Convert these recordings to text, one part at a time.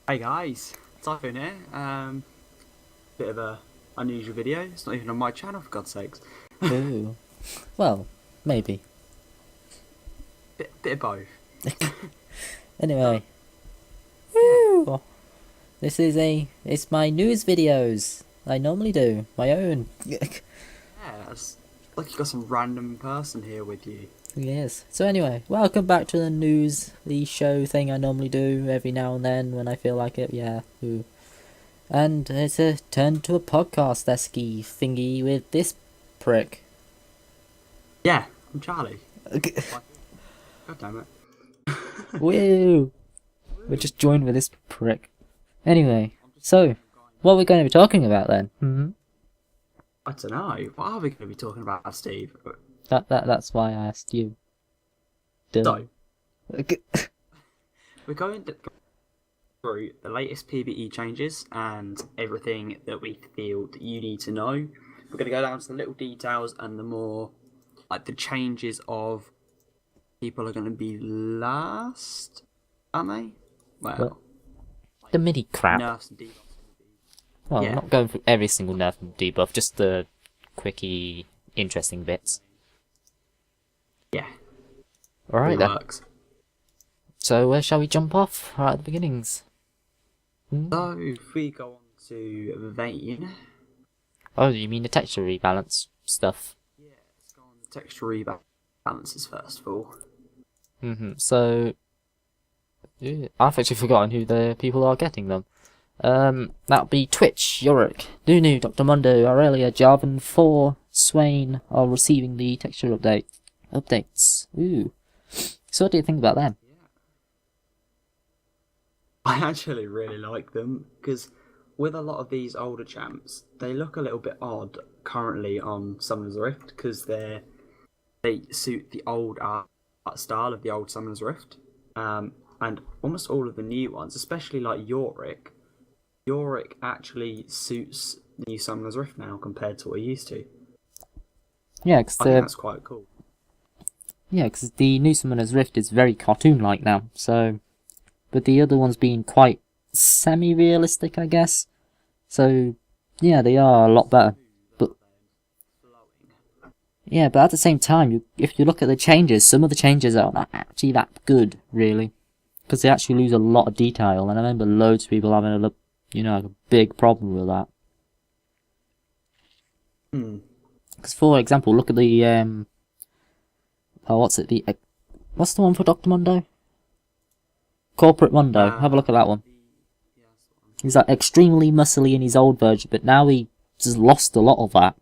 Hey guys, Typhoon here. Bit of a unusual video. It's not even on my channel, for God's sakes. Ooh. Well, maybe. Bit of both. So, Anyway. yeah, Woo! It's my news videos. I normally do. My own. yeah. It's like you got some random person here with you. Yes. So anyway, welcome back to the news, the show thing I normally do every now and then when I feel like it, yeah. Ooh. And it's a turn to a podcast-esque thingy with this prick. Yeah, I'm Charlie. God damn it. Woo! We're just joined with this prick. Anyway, I'm just so, going. what are we going to be talking about then? I don't know. What are we going to be talking about, Steve? That's why I asked you. Duh. So, we're going to go through the latest PBE changes and everything that we feel that you need to know. We're going to go down to the little details and the more, like the changes of people are going to be last, aren't they? Well, Well, the like mini crap. nerfs and debuffs. Well, I'm Yeah, not going through every single nerf and debuff, just the quickie, interesting bits. yeah, Alright it then. works. So, where shall we jump off? Right at the beginnings. So if we go on to Vane, Oh, you mean the texture rebalance stuff? yeah, let's go on the texture rebalances first of all. So, yeah, I've actually forgotten who the people are getting them. That'll be Twitch, Yorick, Nunu, Dr. Mundo, Aurelia, Jarvan, 4, Swain are receiving the texture updates. Ooh. So what do you think about them? Yeah, I actually really like them because with a lot of these older champs, they look a little bit odd currently on Summoner's Rift because they suit the old art style of the old Summoner's Rift. And almost all of the new ones, especially like Yorick actually suits the new Summoner's Rift now compared to what he used to. Yeah, because I think that's quite cool. the new Summoner's Rift is very cartoon-like now, so... But the other ones being quite semi-realistic, I guess. So, yeah, they are a lot better. But, Flowing. yeah, but at the same time, if you look at the changes, some of the changes are not actually that good, really. Because they actually lose a lot of detail, and I remember loads of people having like a big problem with that. Hmm. Because, for example, look at the, what's it, what's the one for Dr. Mundo? Corporate Mundo. Have a look at that one. Yeah, that's the one. He's like extremely muscly in his old version, but now he just lost a lot of that.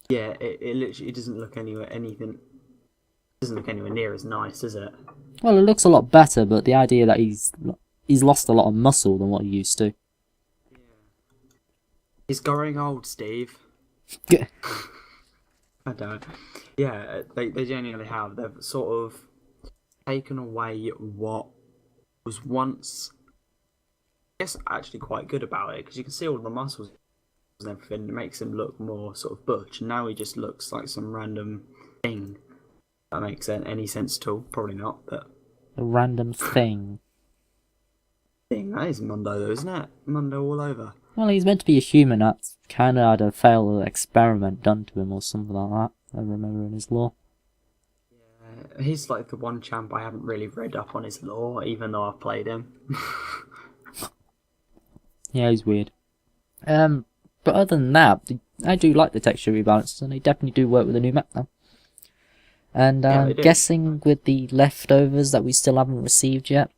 Yeah, it literally it doesn't look anywhere near as nice, does it? Well, it looks a lot better, but the idea that he's lost a lot of muscle than what he used to. Yeah. He's growing old, Steve. I don't. Yeah, they genuinely have. They've sort of taken away what was once, I guess, actually quite good about it because you can see all the muscles and everything. It makes him look more sort of butch, and now he just looks like some random thing. That makes any sense at all? Probably not, but A random thing. thing that is Mundo, though, isn't it? Mundo all over. Well, he's meant to be a human. That's kind of had a failed experiment done to him or something like that. I remember in his lore. He's like the one champ I haven't really read up on his lore, even though I've played him. Yeah, he's weird. But other than that, I do like the texture rebalances, and they definitely do work with the new map now. And Yeah, I'm they do. guessing with the leftovers that we still haven't received yet,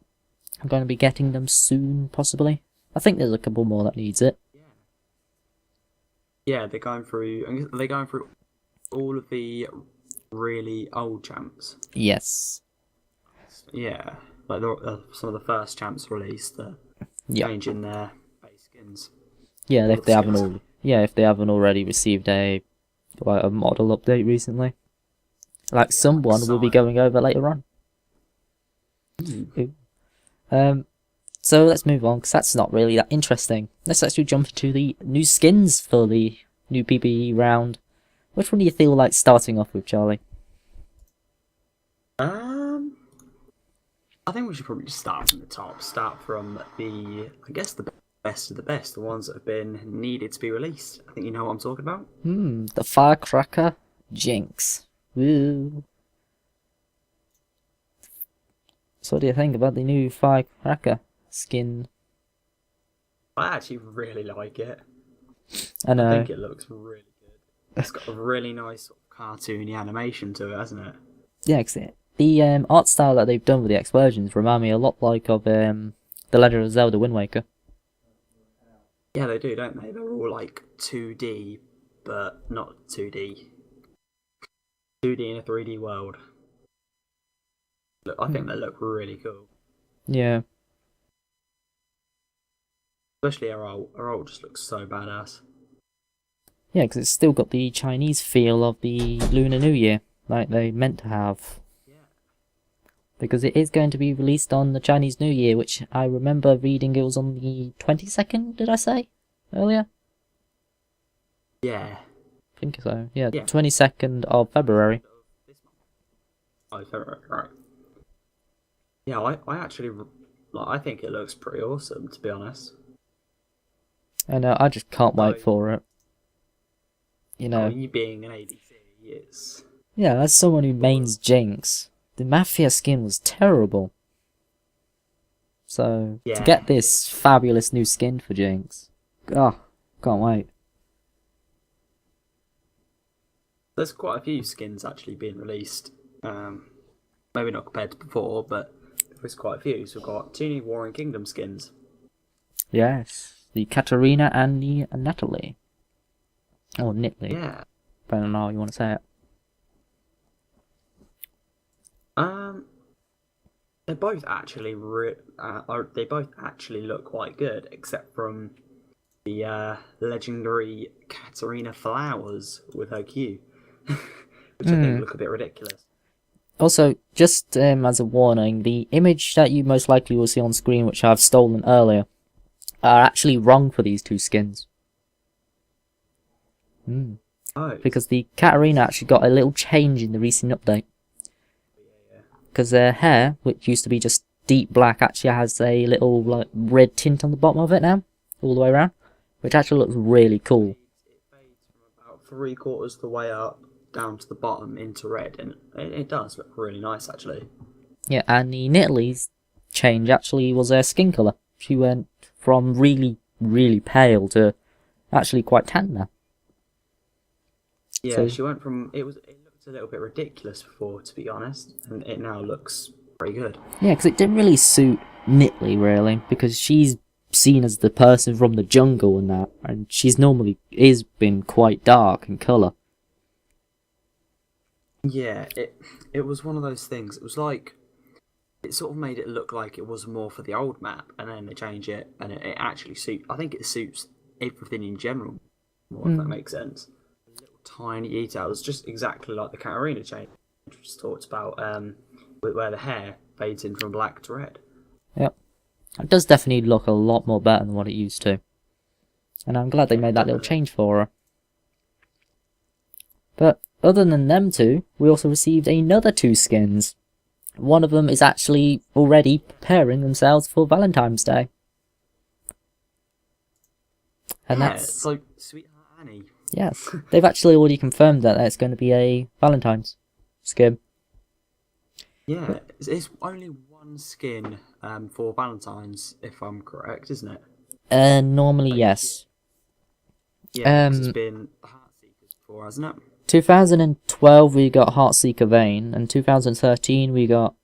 I'm going to be getting them soon, possibly. I think there's a couple more that needs it. Yeah, they're going through all of the really old champs. Yes. Yeah, like some of the first champs released, the Yeah. changing their base skins. Yeah, All if of the they haven't skins. already. Yeah, if they haven't already received a model update recently, like Yeah, like someone will be Sion. going over later on. Hmm. Ooh. Um, so let's move on because that's not really that interesting. Let's actually jump into the new skins for the new PPE round. Which one do you feel like starting off with, Charlie? Um, I think we should probably just start from the top. Start from I guess, the best of the best, the ones that have been needed to be released. I think you know what I'm talking about. The Firecracker Jinx. Woo. So what do you think about the new Firecracker skin? I actually really like it. I know. I think it looks really good. It's got a really nice sort of cartoony animation to it, hasn't it? Yeah, 'cause the art style that they've done with the explosions remind me a lot like of The Legend of Zelda Wind Waker. Yeah, they do, don't they? They're all like 2D, but not 2D. 2D in a 3D world. Look, I think they look really cool. Yeah. Especially our ult just looks so badass. Yeah, because it's still got the Chinese feel of the Lunar New Year, like they meant to have. Yeah. Because it is going to be released on the Chinese New Year, which I remember reading it was on the 22nd, did I say? Earlier? Yeah. I think so. Yeah, Yeah. 22nd of February. Oh, February, right. Yeah, I actually, like, I think it looks pretty awesome, to be honest. And I just can't wait for it. You know. You being an ADC, it's... Yeah, as someone who mains Jinx, the Mafia skin was terrible. So, to get this fabulous new skin for Jinx, can't wait. There's quite a few skins actually being released. Maybe not compared to before, but there's quite a few. So we've got 2 new Warring Kingdom skins. Yes, the Katarina and the Natalie. Or Nittany. Yeah. Depending on how you want to say it. They both actually they both actually look quite good, except from the legendary Katarina Flowers with her Q, which I think look a bit ridiculous. Also, just as a warning, the image that you most likely will see on screen, which I've stolen earlier, are actually wrong for these two skins. Oh. Because the Katarina actually got a little change in the recent update. Because their hair, which used to be just deep black, actually has a little like red tint on the bottom of it now, all the way around, which actually looks really cool. It fades from about 3/4 of the way up down to the bottom into red, and it does look really nice actually. Yeah, and the Nittany's change actually was her skin colour. She went from really, really pale to actually quite tan now. Yeah, So, she went from it looked a little bit ridiculous before, to be honest, and it now looks pretty good. yeah, because it didn't really suit Nittany really, because she's seen as the person from the jungle and that, and she's normally been quite dark in colour. Yeah, it was one of those things. It was like it sort of made it look like it was more for the old map, and then they change it, and it actually suits. I think it suits everything in general more, if that makes sense. Little tiny details, just exactly like the Katarina change, which was talked about, where the hair fades in from black to red. Yep. It does definitely look a lot more better than what it used to. And I'm glad they made that little change for her. But other than them two, we also received another 2 skins. One of them is actually already preparing themselves for Valentine's Day. And Yeah, that's... it's like Sweetheart Annie. Yes, they've actually already confirmed that it's going to be a Valentine's skin. Yeah, it's only one skin for Valentine's, if I'm correct, isn't it? Normally, yes. Yeah, 'cause it's been the Heartseekers before, hasn't it? 2012 we got Heartseeker Vane, and 2013 we got...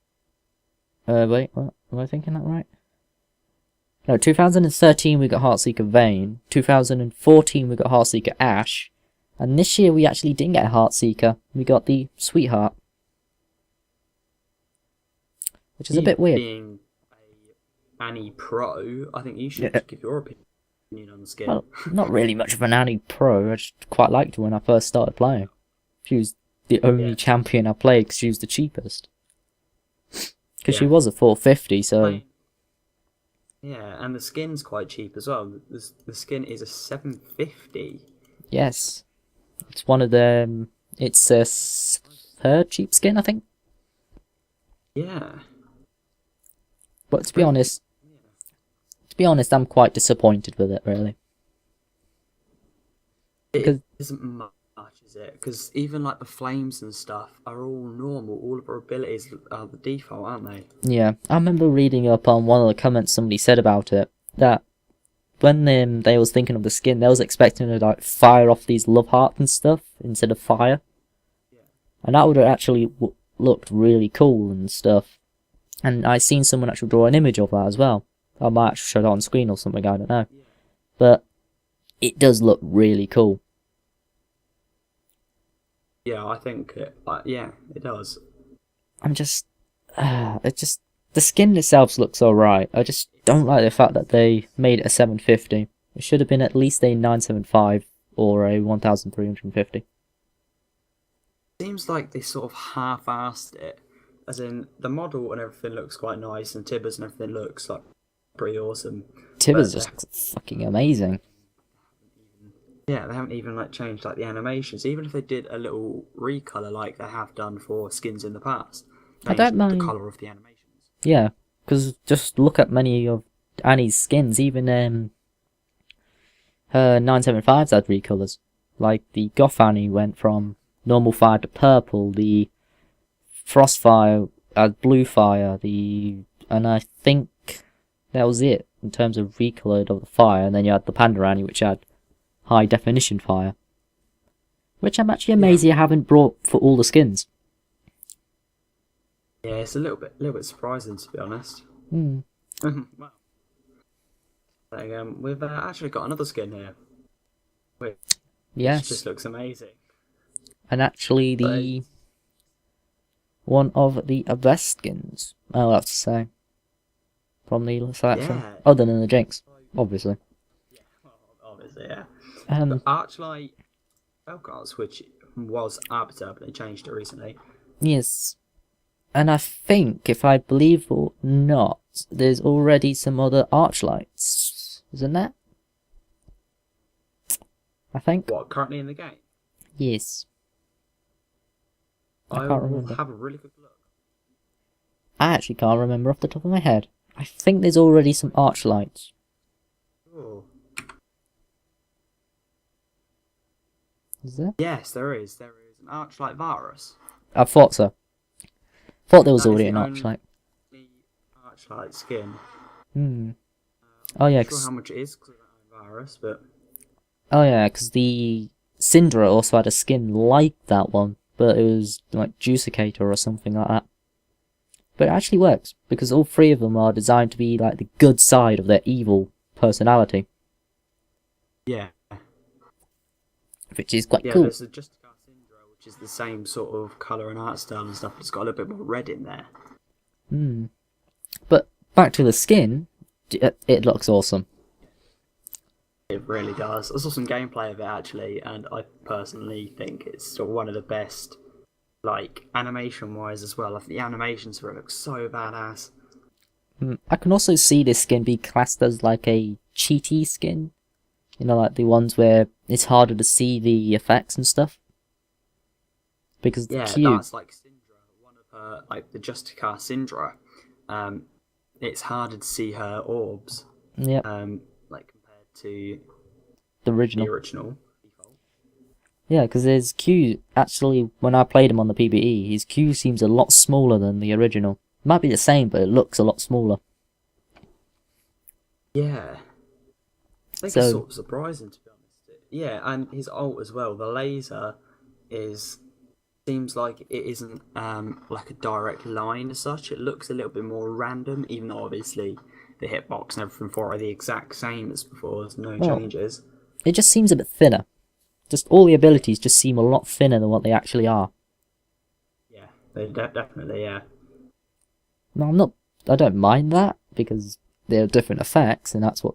wait, what? Am I thinking that right? No, 2013 we got Heartseeker Vane, 2014 we got Heartseeker Ash, and this year we actually didn't get a Heartseeker, we got the Sweetheart. Which is a bit weird. Being a Annie Pro, I think you should give your opinion on the skin. Well, not really much of an Annie Pro, I just quite liked her when I first started playing. She was the only champion I played because she was the cheapest. Because she was a 450, so... Yeah, and the skin's quite cheap as well. The skin is a 750. Yes. It's one of them... It's a 3rd cheap skin, I think. Yeah. But to be honest, I'm quite disappointed with it, really. It isn't much, is it? Because even like the flames and stuff are all normal. All of her abilities are the default, aren't they? Yeah, I remember reading up on one of the comments somebody said about it, that when they was thinking of the skin, they was expecting to like fire off these love hearts and stuff instead of fire. Yeah. And that would have actually looked really cool and stuff. And I seen someone actually draw an image of that as well. I might actually show that on screen or something, I don't know. Yeah. But it does look really cool. Yeah, I think it does. I'm just, the skin itself looks alright. I just don't like the fact that they made it a 750. It should have been at least a 975 or a 1350. Seems like they sort of half-assed it, as in the model and everything looks quite nice, and Tibbers and everything looks like pretty awesome. Tibbers just looks fucking amazing. Yeah, they haven't even like changed like the animations. Even if they did a little recolor like they have done for skins in the past, I don't mind the color of the animations. Yeah, because just look at many of Annie's skins. Even her 975s had recolors. Like the Goth Annie went from normal fire to purple. The Frostfire had blue fire. And I think that was it in terms of recolored of the fire. And then you had the Panda Annie, which had high definition fire. Which I'm actually amazed you haven't brought for all the skins. Yeah, it's a little bit surprising, to be honest. Well, we've actually got another skin here. Which yes. just looks amazing. And actually one of the best skins, I'll have to say, from the selection. Yeah. Other than the Jinx, obviously. Yeah, obviously, yeah. The Archlight Spellcards, which was Arbiter, but they changed it recently. Yes. And I think, if I believe or not, there's already some other Archlights, isn't there? I think. What, currently in the game? Yes. I I can't will remember. have a really good look. I actually can't remember off the top of my head. I think there's already some Archlights. Oh. Is there? Yes, there is. There is an Archlight Varus. I thought so. Thought there was That is already the an only Archlight. Archlight skin. Oh yeah, I'm not sure how much it is because I don't know Varus, but oh yeah, because the Syndra also had a skin like that one, but it was like Juicicator or something like that. But it actually works because all three of them are designed to be like the good side of their evil personality, yeah. which is quite Yeah, cool. there's a Justicar Syndra, which is the same sort of colour and art style and stuff, but it's got a little bit more red in there. But back to the skin, it looks awesome. It really does. I saw some gameplay of it actually, and I personally think it's still one of the best, like animation-wise as well. Like, the animations for it look so badass. I can also see this skin be classed as like a cheaty skin. You know, like the ones where it's harder to see the effects and stuff. Because the cube... that's like Syndra, one of her, like the Justicar Syndra. It's harder to see her orbs. Yep. Like compared to the original. default. Yeah, because his Q, actually, when I played him on the PBE, his Q seems a lot smaller than the original. It might be the same, but it looks a lot smaller. Yeah. I think it's sort of surprising, to be honest. Yeah, and his ult as well, the laser seems like it isn't like a direct line as such. It looks a little bit more random, even though obviously the hitbox and everything for it are the exact same as before. There's no changes. It just seems a bit thinner. Just all the abilities just seem a lot thinner than what they actually are. Yeah, they definitely, yeah. No, I don't mind that, because they're different effects, and that's what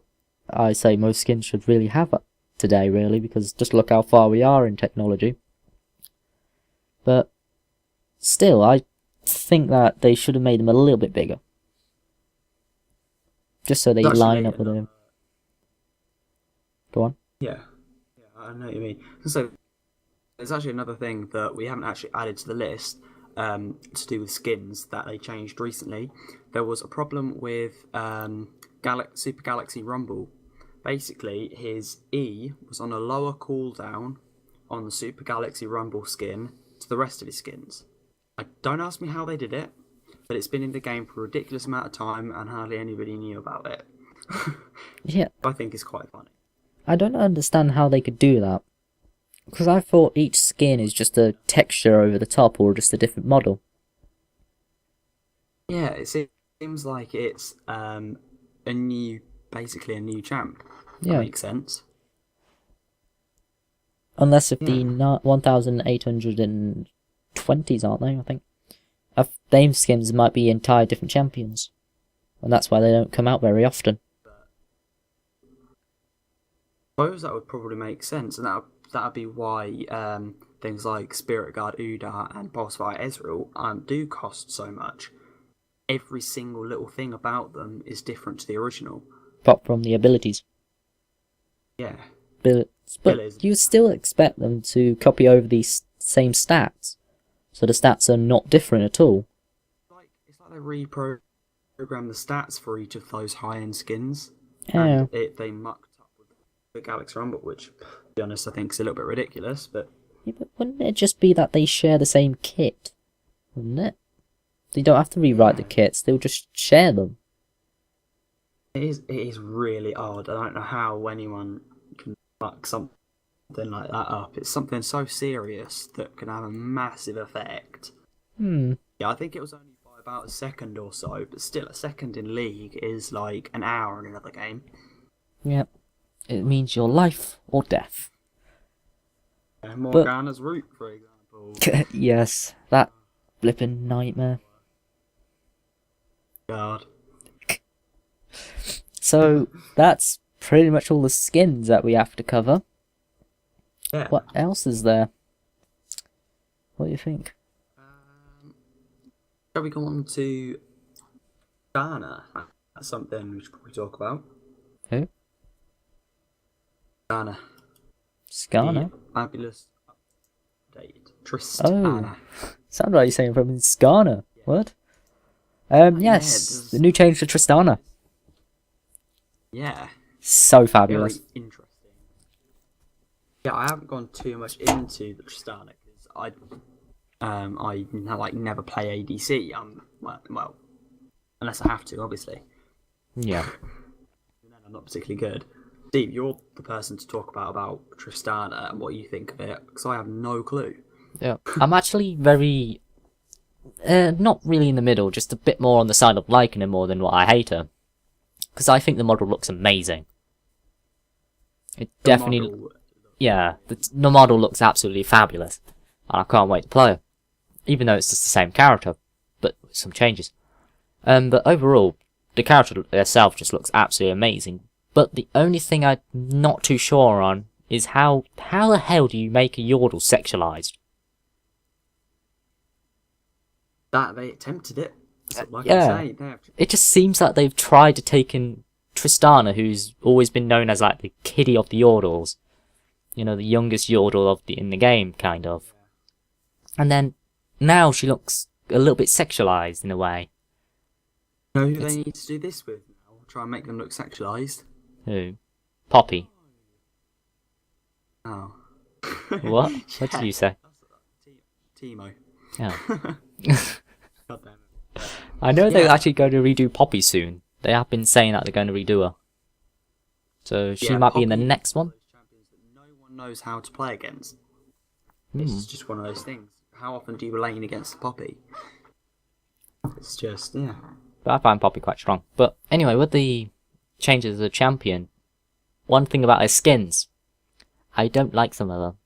I say most skins should really have today, really, because just look how far we are in technology. But still, I think that they should have made them a little bit bigger. Just so they line up with them. Go on. Yeah, I know what you mean. So there's actually another thing that we haven't actually added to the list. to do with skins that they changed recently. There was a problem with Super Galaxy Rumble. Basically, his E was on a lower cooldown on the Super Galaxy Rumble skin to the rest of his skins. Don't ask me how they did it, but it's been in the game for a ridiculous amount of time and hardly anybody knew about it. Yeah. I think it's quite funny. I don't understand how they could do that. Because I thought each skin is just a texture over the top or just a different model. Yeah, it seems like it's basically a new champ. That makes sense. Unless if the 1820s, aren't they, I think? Name skins might be entire different champions. And that's why they don't come out very often. I suppose that would probably make sense, and that'd be why things like Spirit Guard Uda and Boss Fight Ezreal do cost so much. Every single little thing about them is different to the original. Apart from the abilities. Yeah. But you still expect them to copy over these same stats. So the stats are not different at all. It's like they reprogram the stats for each of those high-end skins. Yeah. And they mucked up with the Galaxy Rumble, which, to be honest, I think is a little bit ridiculous. But wouldn't it just be that they share the same kit? Wouldn't it? They don't have to rewrite the kits, they'll just share them. It is really odd. I don't know how anyone can fuck something like that up. It's something so serious that can have a massive effect. Yeah, I think it was only by about a second or so, but still, a second in League is like an hour in another game. Yep. It means your life or death. Morgana's route, for example. Yes, that flippin' nightmare. God. So, that's pretty much all the skins that we have to cover. Yeah. What else is there? What do you think? Shall we go on to Tristana? That's something we should probably talk about. Who? Tristana. Skarner? Fabulous update. Tristana. Oh, sounds like you're saying from Skarner. Yeah. What? Yes, the new change to Tristana. Yeah. So fabulous. Very interesting. Yeah, I haven't gone too much into the Tristana because I never play ADC. Well, unless I have to, obviously. Yeah. And then I'm not particularly good. Steve, you're the person to talk about Tristana and what you think of it, because I have no clue. Yeah, I'm actually very, not really in the middle, just a bit more on the side of liking her more than what I hate her. Because I think the model looks amazing. It definitely, yeah, the model looks absolutely fabulous. And I can't wait to play her. Even though it's just the same character, but with some changes. But overall, the character herself just looks absolutely amazing. But the only thing I'm not too sure on is how the hell do you make a Yordle sexualized? That they attempted it. Like Yeah, I say, it just seems like they've tried to take in Tristana, who's always been known as like the kiddie of the Yordles. You know, the youngest Yordle in the game, kind of. And then now she looks a little bit sexualized in a way. You know who they need to do this with now? Try and make them look sexualized. Who? Poppy. Oh. What? What did you say? Teemo. Oh. God damn it. I know they're actually going to redo Poppy soon. They have been saying that they're going to redo her. So she might be in the next one. Champions that no one knows how to play against. It's just one of those things. How often do you lane against Poppy? It's just, yeah. But I find Poppy quite strong. But anyway, with the changes of the champion, one thing about her skins, I don't like some of them.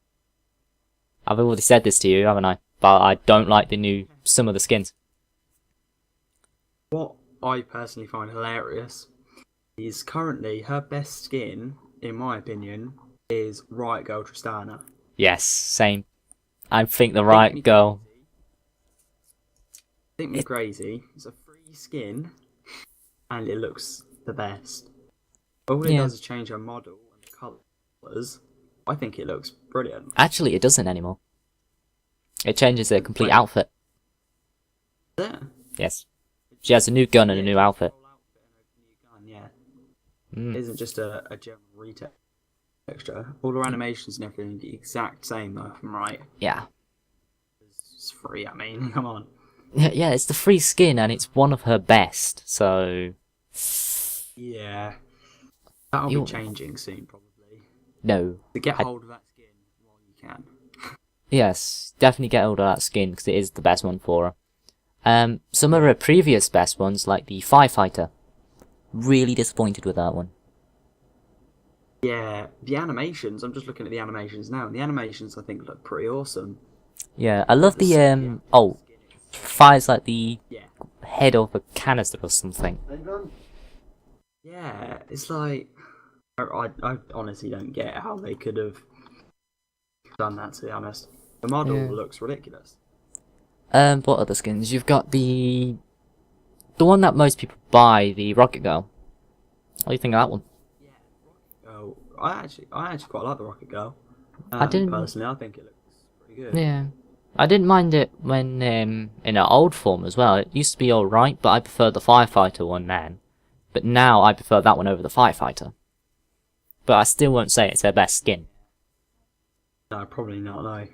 I've already said this to you, haven't I? But I don't like some of the skins. What I personally find hilarious is currently her best skin, in my opinion, is Riot Girl Tristana. Yes, same. I think the Riot Girl. Think me crazy. It's a free skin, and it looks the best. All it does is change her model and the colours. I think it looks brilliant. Actually, it doesn't anymore. It changes their complete outfit. Yeah. Yes. She has a new gun and a new outfit. Whole outfit and a new gun, yeah. Mm. It isn't just a general retexture. All her animations and everything are the exact same, though, if I'm right. Yeah. It's free, I mean, come on. Yeah, it's the free skin and it's one of her best, so... Yeah. That'll be You... changing soon, probably. No. To get hold of that skin while you can. Yes, definitely get hold of that skin because it is the best one for her. Some of her previous best ones, like the Firefighter, really disappointed with that one. Yeah, the animations, I'm just looking at the animations now, and the animations I think look pretty awesome. Yeah, I love The the, skin fires like the yeah. head of a canister or something. Yeah, it's like... I honestly don't get how they could have done that, to be honest. The model Yeah. looks ridiculous. What other skins? You've got the one that most people buy, the Rocket Girl. What do you think of that one? Yeah. Oh, I actually quite like the Rocket Girl. I didn't. Personally, I think it looks pretty good. Yeah, I didn't mind it when in her old form as well. It used to be all right, but I preferred the Firefighter one then. But now I prefer that one over the Firefighter. But I still won't say it's her best skin. No, probably not. No, I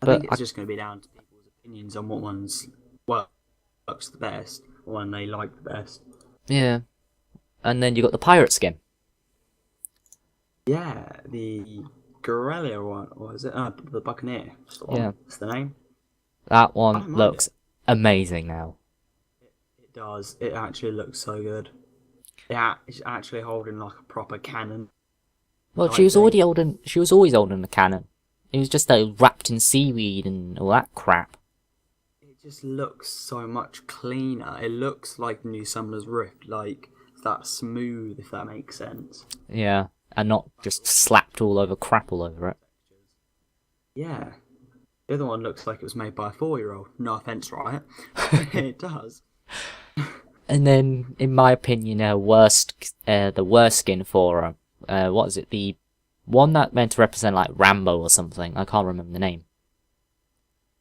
But think it's just going to be down to people's opinions on what ones works the best, or one they like the best. yeah, and then you got the pirate skin. Yeah, the Guerrilla one, or is it? The Buccaneer. Yeah, that's the name. that I one don't mind looks amazing now. It does. It actually looks so good. Yeah, it's actually holding like a proper cannon. Well, type she was thing. already holding. She was always holding the cannon. It was just wrapped in seaweed and all that crap. It just looks so much cleaner. It looks like the new Summoner's Rift, like that smooth, if that makes sense. Yeah, and not just slapped all over crap all over it. Yeah. The other one looks like it was made by a 4-year-old. No offense, right? It does. And then, in my opinion, the worst skin for her. What is it? The one that meant to represent like Rambo or something. I can't remember the name.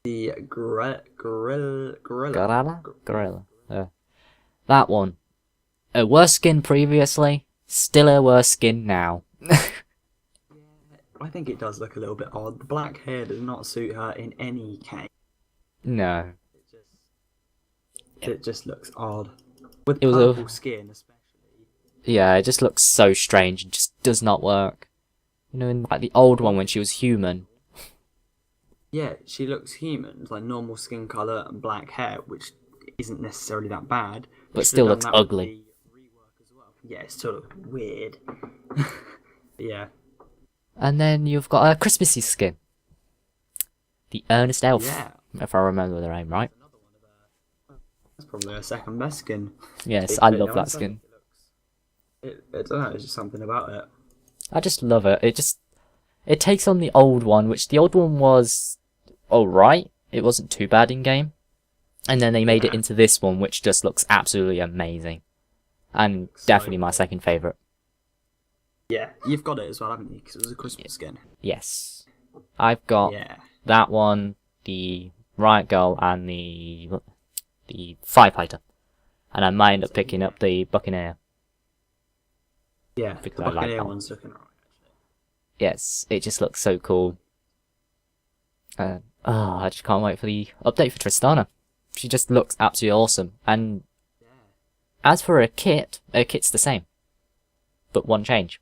The Gorilla. Gorilla. That one. A worse skin previously, still a worse skin now. I think it does look a little bit odd. The black hair does not suit her in any case. No. It just looks odd. With It was purple skin, especially. Yeah, it just looks so strange and just does not work. You know, in like the old one when she was human. Yeah, she looks human, like normal skin colour and black hair, which isn't necessarily that bad. But still looks ugly. Rework as well. Yeah, it still looks weird. Yeah. And then you've got a Christmassy skin. The Earnest Elf, Yeah. if I remember the name right. That's probably her second best skin. Yes, I love that skin. I don't know, it's just something about it. I just love it. It takes on the old one, which the old one was alright. It wasn't too bad in game. And then they made it into this one, which just looks absolutely amazing. And definitely my second favourite. Yeah, you've got it as well, haven't you? Because it was a Christmas skin. Yes. I've got that one, the Riot Girl, and the Firefighter. And I might end up picking up the Buccaneer. Yeah, because the I like Buccaneer that one. one's looking alright, actually. Yes, it just looks so cool. I just can't wait for the update for Tristana. She just looks absolutely awesome. And as for her kit's the same. But one change.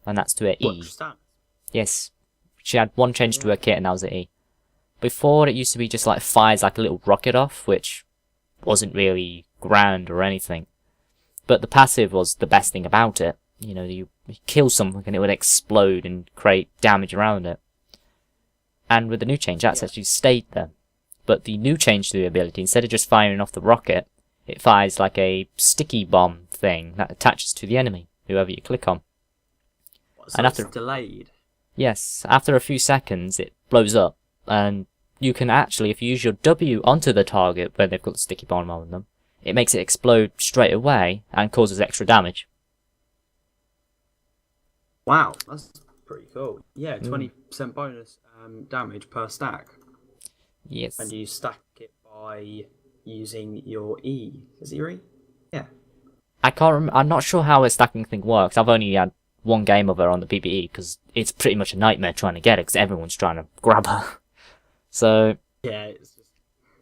And that's to her E. Yes. She had one change to her kit and that was her E. Before it used to be just like fires like a little rocket off, which wasn't really grand or anything. But the passive was the best thing about it. You know, you kill something and it would explode and create damage around it. And with the new change, that's actually stayed there. But the new change to the ability, instead of just firing off the rocket, it fires like a sticky bomb thing that attaches to the enemy, whoever you click on. So and after it's delayed? Yes, after a few seconds it blows up, and you can actually, if you use your W onto the target when they've got the sticky bomb on them, it makes it explode straight away and causes extra damage. Wow, that's pretty cool. Yeah, 20% bonus damage per stack. Yes. And you stack it by using your E. Is it your E? Yeah. I can't. I'm not sure how a stacking thing works. I've only had one game of her on the PPE because it's pretty much a nightmare trying to get it because everyone's trying to grab her. So Yeah, it's just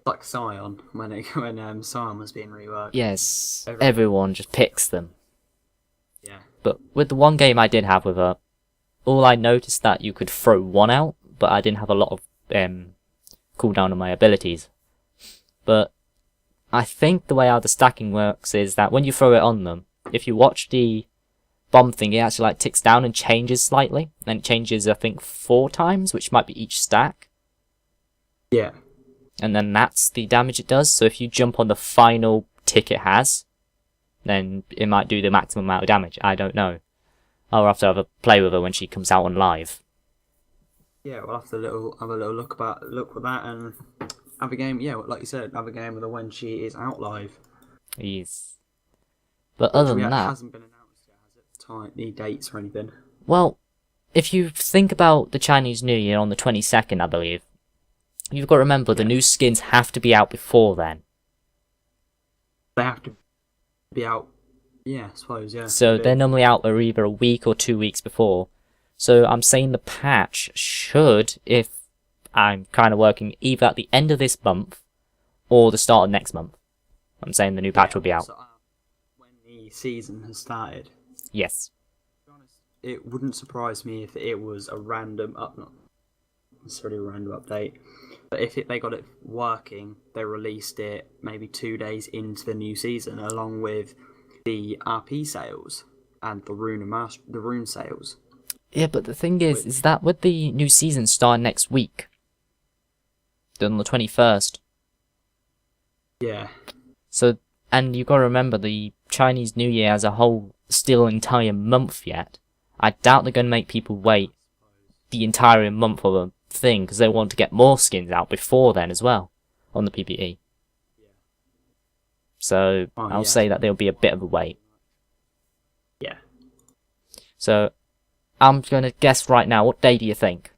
like Scion when Scion was being reworked. yes, everyone just picks them. Yeah. But with the one game I did have with her, all I noticed that you could throw one out, but I didn't have a lot of cooldown on my abilities. But I think the way how the stacking works is that when you throw it on them, if you watch the bomb thing, it actually like ticks down and changes slightly. Then it changes, I think, 4 times, which might be each stack. Yeah. And then that's the damage it does. So if you jump on the final tick it has, then it might do the maximum amount of damage. I don't know. I'll have to have a play with her when she comes out on live. Yeah, we'll have to have a little look with that and have a game. Yeah, like you said, have a game with her when she is out live. Yes. But other than that, hasn't been announced yet, has it? The dates or anything? Well, if you think about the Chinese New Year on the 22nd, I believe, you've got to remember the new skins have to be out before then. They have to be out. Yeah, I suppose. Yeah. So they're normally out either a week or 2 weeks before. So I'm saying the patch should, if I'm kind of working either at the end of this month or the start of next month. I'm saying the new patch will be out. So, when the season has started. Yes. To be honest, it wouldn't surprise me if it was a random not necessarily a random update, but if they got it working, they released it maybe 2 days into the new season, along with the RP sales and the rune sales. Yeah, but the thing is that with the new season starting next week, on the 21st. Yeah. So, and you've got to remember the Chinese New Year as a whole still an entire month yet. I doubt they're going to make people wait the entire month of a thing because they want to get more skins out before then as well on the PPE. Yeah. So I'll say that there'll be a bit of a wait. Yeah. So I'm going to guess right now. What day do you think?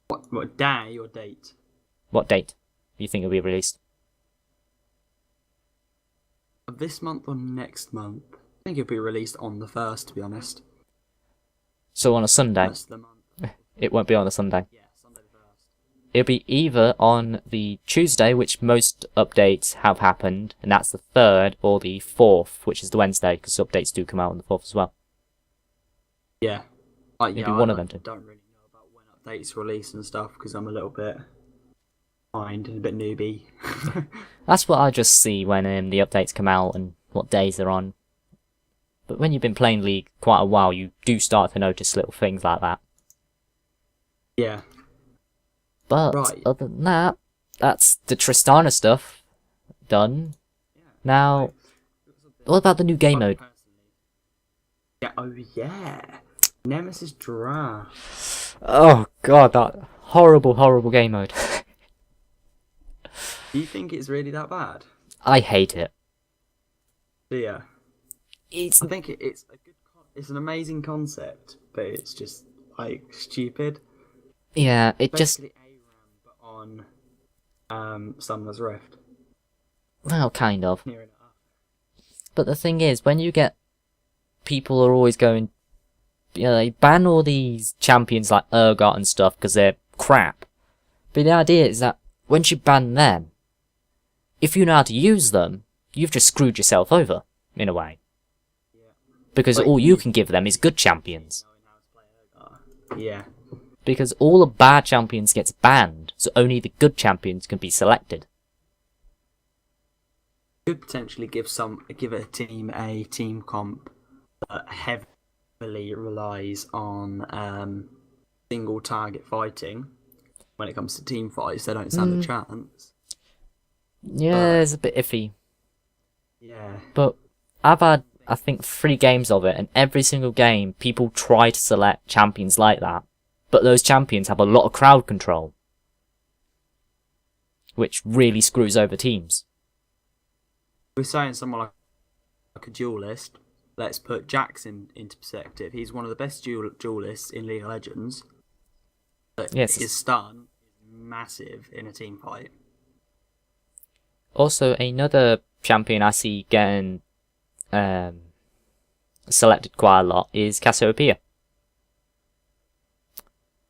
What day or date? What date do you think it'll be released? This month or next month? I think it'll be released on the 1st, to be honest. So on a Sunday? First of the month. It won't be on a Sunday. Yeah, Sunday the 1st. It'll be either on the Tuesday, which most updates have happened, and that's the 3rd, or the 4th, which is the Wednesday, because updates do come out on the 4th as well. Yeah. It'll be one of them two. I don't really know about when updates release and stuff, because I'm a little bit behind and a bit newbie. That's what I just see when the updates come out and what days they're on. But when you've been playing League quite a while, you do start to notice little things like that. Yeah. But other than that, that's the Tristana stuff done. Yeah. Now, what about the new game mode? Yeah. Oh yeah. Nemesis Draft. Oh god, that horrible, horrible game mode. Do you think it's really that bad? I hate it. Yeah. I think it's a good. It's an amazing concept, but it's just like stupid. Yeah, it just. Basically ARAM, but on Summoner's Rift. Well, kind of. Near enough. But the thing is, when you get people are always going, they ban all these champions like Urgot and stuff because they're crap. But the idea is that once you ban them, if you know how to use them, you've just screwed yourself over, in a way. Yeah. Because all you can give them is good champions. Yeah. Because all the bad champions gets banned, so only the good champions can be selected. Could potentially give a team comp that heavily relies on single target fighting. When it comes to team fights, they don't stand a chance. Yeah, it's a bit iffy. Yeah. But I've had, I think, 3 games of it, and every single game, people try to select champions like that. But those champions have a lot of crowd control, which really screws over teams. We're saying someone like a duelist. Let's put Jackson into perspective. He's one of the best duelists in League of Legends. But yes. His stun is massive in a team fight. Also, another champion I see getting selected quite a lot is Cassiopeia.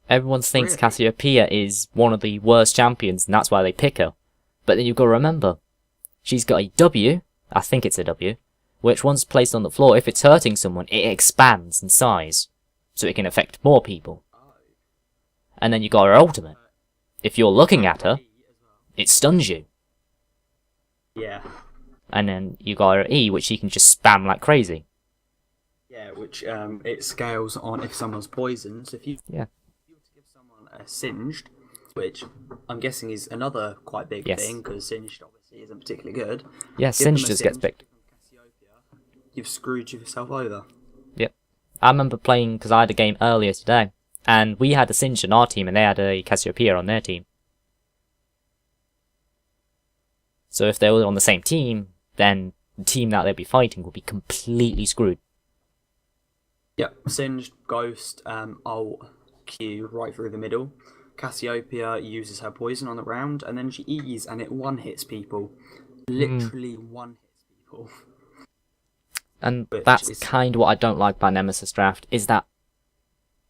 Everyone thinks Really? Cassiopeia is one of the worst champions, and that's why they pick her. But then you've got to remember, she's got a W, I think it's a W, which once placed on the floor, if it's hurting someone, it expands in size, so it can affect more people. And then you got her ultimate. If you're looking at her, it stuns you. Yeah. And then you got her E, which she can just spam like crazy. Yeah, which it scales on if someone's poisoned. So if you Yeah. were to give someone a singed, which I'm guessing is another quite big Yes. thing, because singed obviously isn't particularly good. Yeah, Give them a Singe just gets singed, picked. give them Cassiopeia, you've screwed yourself over. Yep. I remember playing, because I had a game earlier today, and we had a Singe on our team, and they had a Cassiopeia on their team. So if they were on the same team, then the team that they'd be fighting would be completely screwed. Yep, singed, ghost, ult, Q right through the middle. Cassiopeia uses her poison on the round, and then she E's and it one-hits people. Literally one-hits people. And Which that's is- kind of what I don't like about Nemesis Draft, is that,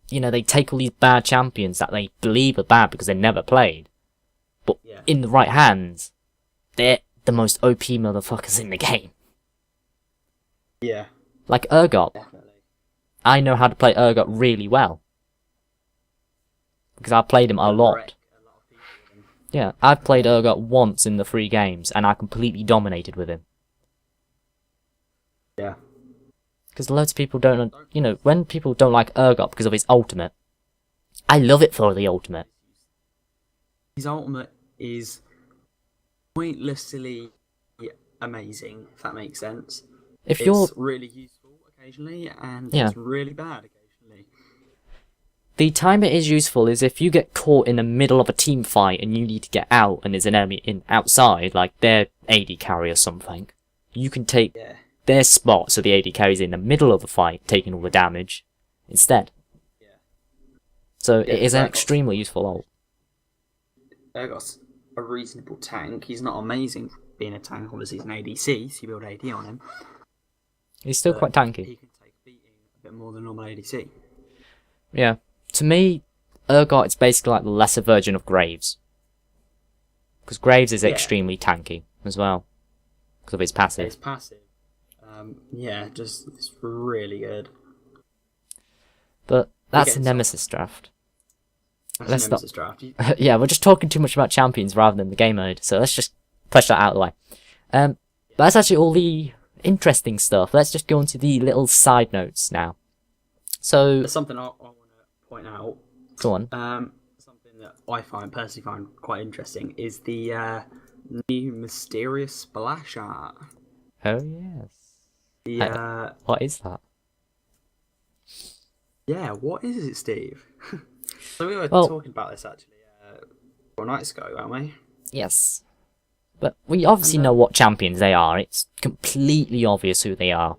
you know, they take all these bad champions that they believe are bad because they never played. But Yeah. in the right hands, they're the most OP motherfuckers in the game. Yeah, Like Urgot. definitely. I know how to play Urgot really well. Because I've played him a lot. Wreck a lot of people with him. Yeah, I've played Urgot once in the 3 games, and I completely dominated with him. Yeah. Because loads of people don't, you know, when people don't like Urgot because of his ultimate, I love it for the ultimate. His ultimate is pointlessly amazing, if that makes sense. If you're, It's really useful occasionally, and Yeah. it's really bad occasionally. the time it is useful is if you get caught in the middle of a team fight and you need to get out and there's an enemy in outside, like their AD carry or something, you can take Yeah. their spot so the AD carries in the middle of the fight, taking all the damage instead. Yeah. So Yeah, it is an Urgot's- extremely useful ult. Urgot's a reasonable tank. He's not amazing for being a tank, obviously he's an ADC, so you build AD on him. He's still but quite tanky. He can take a beating a bit more than normal ADC. Yeah. To me, Urgot is basically like the lesser version of Graves. Because Graves is Yeah. extremely tanky as well. Because of his passive. It's passive. Yeah, just it's really good. But that's a getting Nemesis draft. That's Let's a Nemesis draft. Yeah, we're just talking too much about champions rather than the game mode, so let's just push that out of the way. But that's actually all the interesting stuff. Let's just go into the little side notes now. So, There's something I want to point out. go on. Something that I personally find quite interesting is the new mysterious splash art. Oh, yes. The What is that? yeah, what is it, Steve? So we were Well- talking about this actually 4 nights ago, weren't we? Yes. But we obviously know what champions they are. It's completely obvious who they are.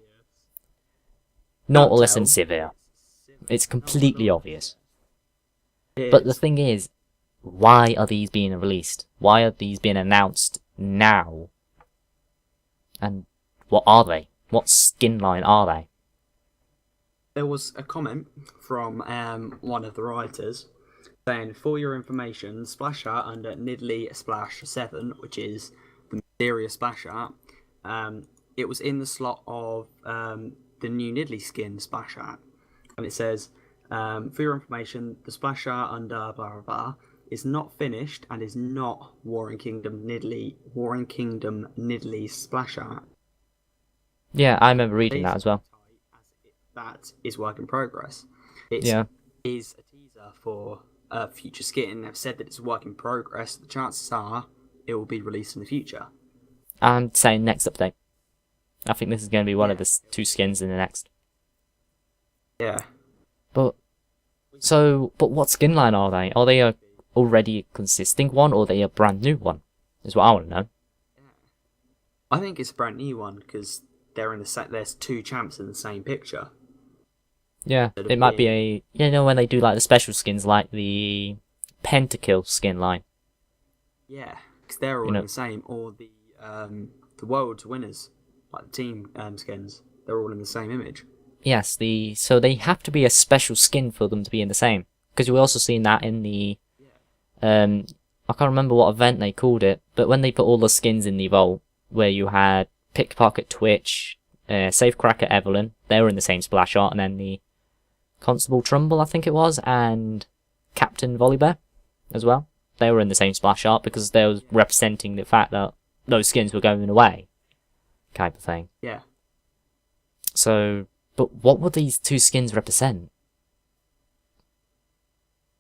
Nautilus and Sivir. It's completely obvious. But the thing is, why are these being released? Why are these being announced now? And what are they? What skin line are they? There was a comment from one of the writers saying, for your information, splash art under Nidalee Splash 7, which is the mysterious splash art, it was in the slot of the new Nidalee skin splash art. And it says, for your information, the splash art under blah blah blah is not finished and is not Warring Kingdom Nidalee splash art. Yeah, I remember reading that as well. That is work in progress. It Yeah. is a teaser for a future skin. They've said that it's a work in progress. The chances are it will be released in the future. I'm saying next update. I think this is going to be one of Yeah. the 2 skins in the next. Yeah. But what skin line are they? Are they a already consisting one, or are they a brand new one? Is what I want to know. I think it's a brand new one because they're in the set. There's 2 champs in the same picture. Yeah, Instead of it might be being- a, you know, when they do like the special skins, like the Pentakill skin line. Yeah, because they're all You know- the same. Or the the world winners, like the team skins. They're all in the same image. Yes, so they have to be a special skin for them to be in the same. Because we also seen that in the I can't remember what event they called it, but when they put all the skins in the vault, where you had Pickpocket Twitch, Safecracker Evelyn, they were in the same splash art, and then the Constable Trumbull, I think it was, and Captain Volibear as well. They were in the same splash art because they were representing the fact that those skins were going away, kind of thing. Yeah. So, but what would these two skins represent?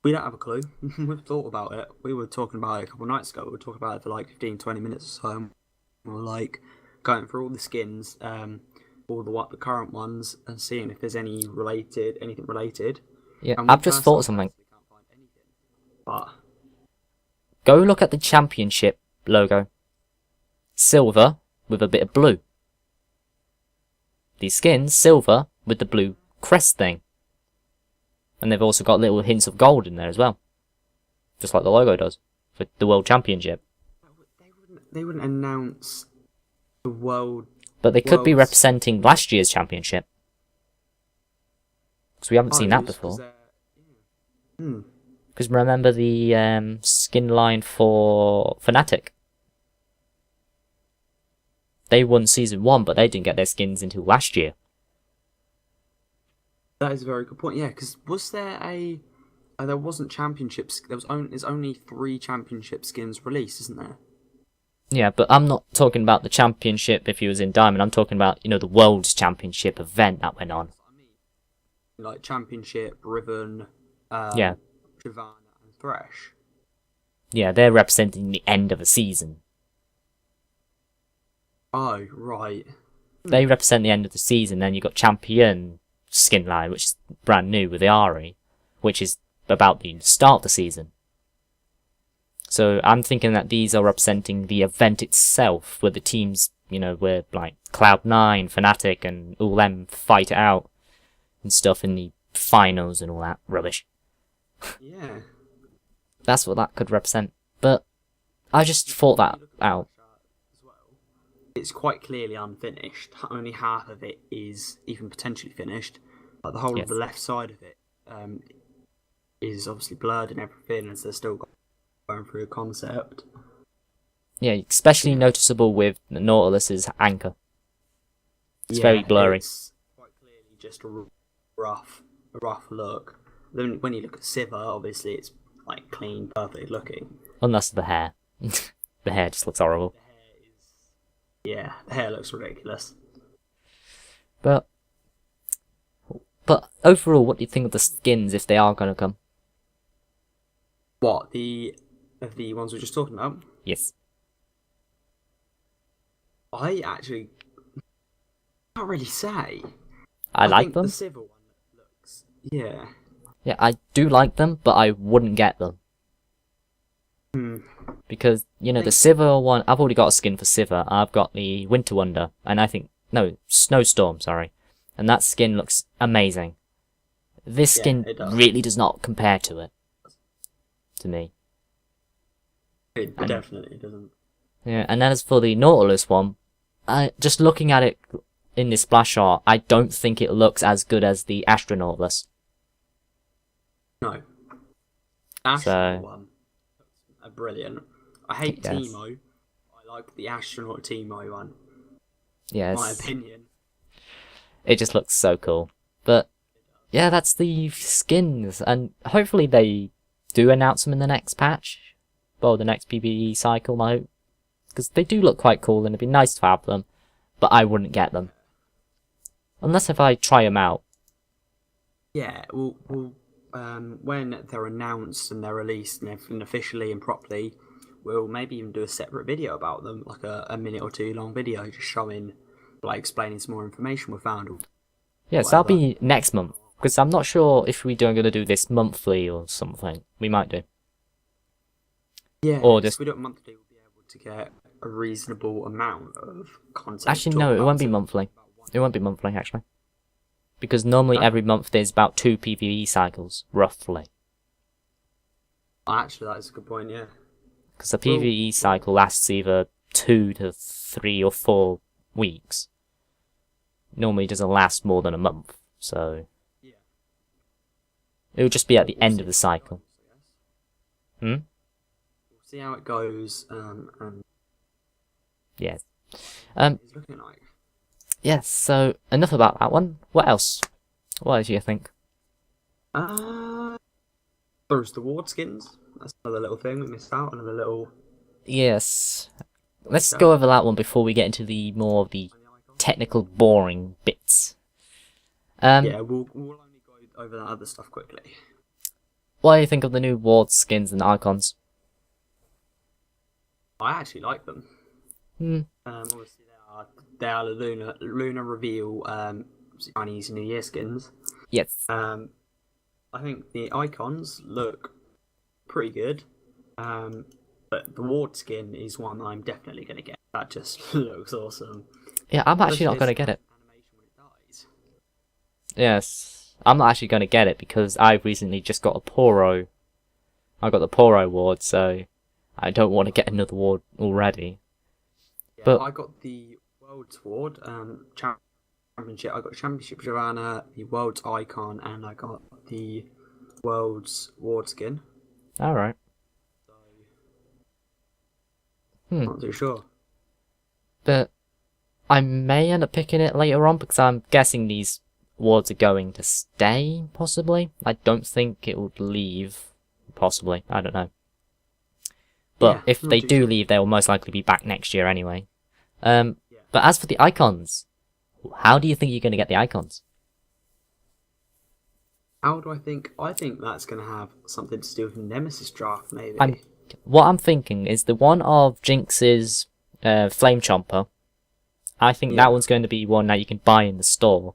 We don't have a clue. We've thought about it. We were talking about it a couple of nights ago. We were talking about it for like 15-20 minutes or so. We were like going through all the skins, all the current ones, and seeing if there's anything related. Yeah, I've just thought of something. We can't find anything. But go look at the championship logo. Silver with a bit of blue. The skin's silver with the blue crest thing. And they've also got little hints of gold in there as well. Just like the logo does for the World Championship. They wouldn't announce the world. But they could be representing last year's championship. Because we haven't seen that before. Because remember the skin line for Fnatic? They won Season 1, but they didn't get their skins until last year. That is a very good point. Yeah, because was there a? There wasn't championships. There's only 3 championship skins released, isn't there? Yeah, but I'm not talking about the championship if he was in Diamond. I'm talking about the World's Championship event that went on. Like Championship, Riven, yeah, Shyvana, and Thresh. Yeah, they're representing the end of a season. Oh, right. They represent the end of the season. Then you got Champion skin line, which is brand new with the Ari, which is about the start of the season. So I'm thinking that these are representing the event itself, where the teams, where like Cloud9, Fnatic, and all them fight it out and stuff in the finals and all that rubbish. Yeah. That's what that could represent. But I just thought that out. It's quite clearly unfinished. Only half of it is even potentially finished. Like the whole of the left side of it is obviously blurred and everything, as they're still going through a concept. Yeah, especially noticeable with Nautilus's anchor. It's very blurry. It's quite clearly just a rough look. Then when you look at Sivir, obviously it's like clean, perfect looking. Unless the hair. The hair just looks horrible. Yeah, the hair looks ridiculous. But overall, what do you think of the skins if they are going to come? What, the ones we were just talking about? Yes. I actually can't really say. I like them. The Sivir one looks... Yeah. Yeah, I do like them, but I wouldn't get them. Because, the Sivir one, I've already got a skin for Sivir. I've got the Winter Wonder, and I think... No, Snowstorm, sorry. And that skin looks amazing. This skin really does not compare to it. To me. It definitely doesn't. Yeah, and then as for the Nautilus one, just looking at it in this splash art, I don't think it looks as good as the Astronautless. No. Astronaut one. Brilliant. I hate Teemo. I like the Astronaut Teemo one. Yes. My opinion. It just looks so cool. But yeah, that's the skins, and hopefully they do announce them in the next patch, or the next PvE cycle, I hope, because they do look quite cool and it'd be nice to have them, but I wouldn't get them unless if I try them out. Yeah, well, when they're announced and they're released and everything officially and properly, we'll maybe even do a separate video about them, like a minute or 2 long video, just showing, like, explaining some more information we found. Yes, that'll be next month, because I'm not sure if we're going to do this monthly or something. We might do. Yeah, or just... if we do it monthly, we'll be able to get a reasonable amount of content. Actually, no, it won't be monthly. It won't be monthly, actually. Because normally every month there's about 2 PvE cycles, roughly. Actually, that is a good point, yeah. Because the PvE cycle lasts either 2 to 3 or 4 weeks. Normally doesn't last more than a month, so Yeah. it would just be at the We'll end see of the how it cycle. goes, I guess. Hmm? We'll see how it goes, and Yes. it's looking like. Yes, so enough about that one. What else? What else do you think? There's the ward skins. That's another little thing we missed out. Another little Yes. Let's show. go over that one before we get into the more of the technical, boring bits. Yeah, we'll only go over that other stuff quickly. What do you think of the new ward skins and icons? I actually like them. Obviously they are the lunar reveal Chinese New Year skins. Yes. I think the icons look pretty good. But the ward skin is one I'm definitely gonna get. That just looks awesome. Yeah, I'm actually not going to get it. Yes. I'm not actually going to get it because I've recently just got a Poro. I got the Poro ward, so I don't want to get another ward already. Yeah, But I got the World's Ward, Championship. I got Championship Giovanna, the World's Icon, and I got the World's Ward skin. alright. So, not too sure. But I may end up picking it later on because I'm guessing these wards are going to stay, possibly. I don't think it would leave, possibly. I don't know. But Yeah, if not they too do sure. leave, they will most likely be back next year anyway. But as for the icons, how do you think you're going to get the icons? How do I think? I think that's going to have something to do with the Nemesis draft, maybe. What I'm thinking is the one of Jinx's Flame Chomper. I think that one's going to be one that you can buy in the store.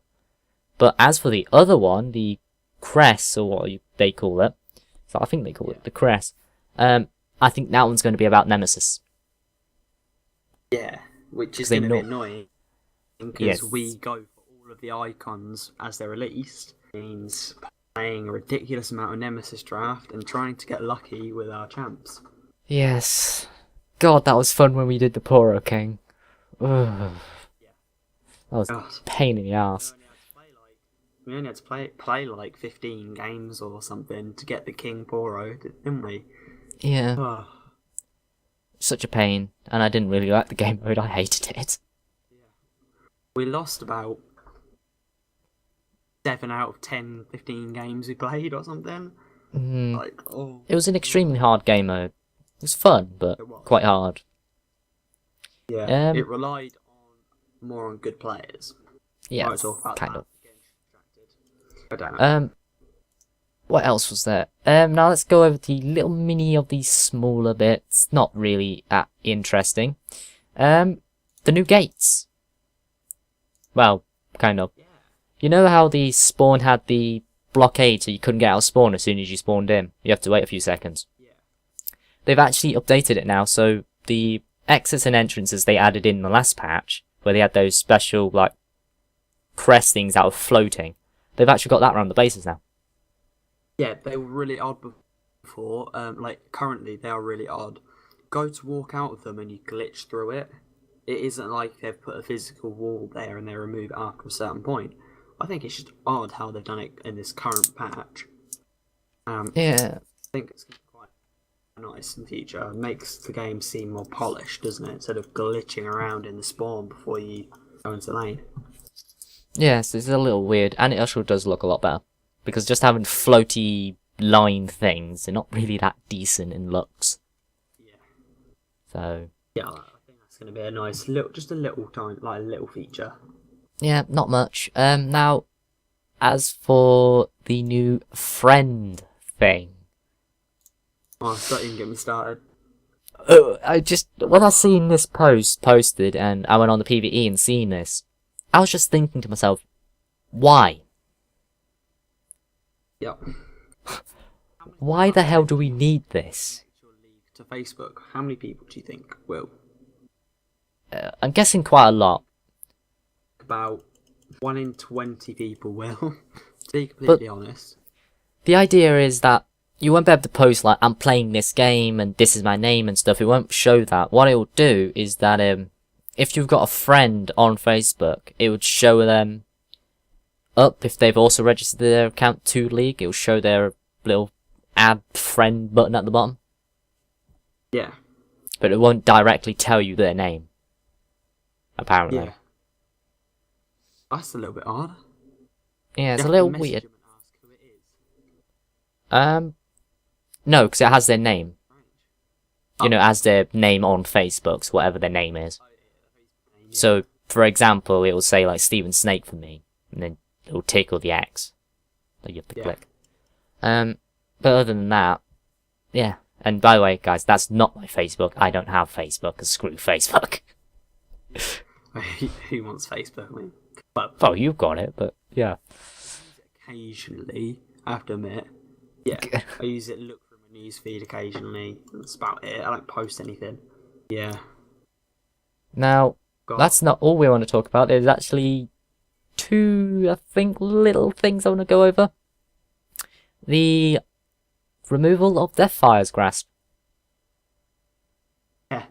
But as for the other one, the Crest, or what they call it, so I think they call it the Crest, I think that one's going to be about Nemesis. Yeah, which is 'Cause they going to be know- annoying because Yes. we go for all of the icons as they're released. Means playing a ridiculous amount of Nemesis draft and trying to get lucky with our champs. Yes. God, that was fun when we did the Poro King. Ugh. That was a God. pain in the ass. We only had to play like 15 games or something to get the King Poro, didn't we? Yeah. Oh. Such a pain. And I didn't really like the game mode. I hated it. We lost about 7 out of 10, 15 games we played or something. Like, oh. It was an extremely hard game mode. It was fun, but It was. quite hard. Yeah, it relied more on good players. Yeah, Right, so kind of. I don't know. What else was there? Now let's go over the little mini of these smaller bits. Not really that interesting. The new gates. Well, kind of. You know how the spawn had the blockade so you couldn't get out of spawn as soon as you spawned in? You have to wait a few seconds. They've actually updated it now, so the exits and entrances they added in the last patch, where they had those special, like, crest things that were floating, they've actually got that around the bases now. Yeah, they were really odd before. Currently, they are really odd. Go to walk out of them and you glitch through it. It isn't like they've put a physical wall there and they remove it after a certain point. I think it's just odd how they've done it in this current patch. Yeah. I think it's quite nice in the future. It makes the game seem more polished, doesn't it? Instead of glitching around in the spawn before you go into lane. Yes, it's a little weird, and it actually does look a lot better. Because just having floaty line things, they're not really that decent in looks. Yeah. So. Yeah, I think that's going to be a nice little, just a little time, like a little feature. Yeah, not much. Now, as for the new friend thing. Oh, don't even get me started. When I seen this posted and I went on the PvE and seen this, I was just thinking to myself, why? Yep. Why the hell do we need this? To Facebook, how many people do you think will? I'm guessing quite a lot. About 1 in 20 people will. To be completely honest. The idea is that you won't be able to post like, I'm playing this game and this is my name and stuff. It won't show that. What it will do is that if you've got a friend on Facebook, it would show them up if they've also registered their account to League. It will show their little add friend button at the bottom. Yeah. But it won't directly tell you their name. Apparently. Yeah. That's a little bit odd. Yeah, it's You a have to little message weird. them and ask who it is. No, because it has their name. Oh. You know, as their name on Facebook, whatever their name is. Oh, yeah. So, for example, it will say like Steven Snake for me, and then it will tickle the X that you have to Yeah. click. But other than that, yeah. And by the way, guys, that's not my Facebook. I don't have Facebook, cause screw Facebook. Who wants Facebook? I mean, but Well, you've got it, but yeah. occasionally, I have to admit, yeah, I use it. Look through my news feed occasionally. That's about it. I don't post anything. Yeah. Now, God. that's not all we want to talk about. There's actually two, I think, little things I want to go over. The removal of Deathfire's grasp. Yeah.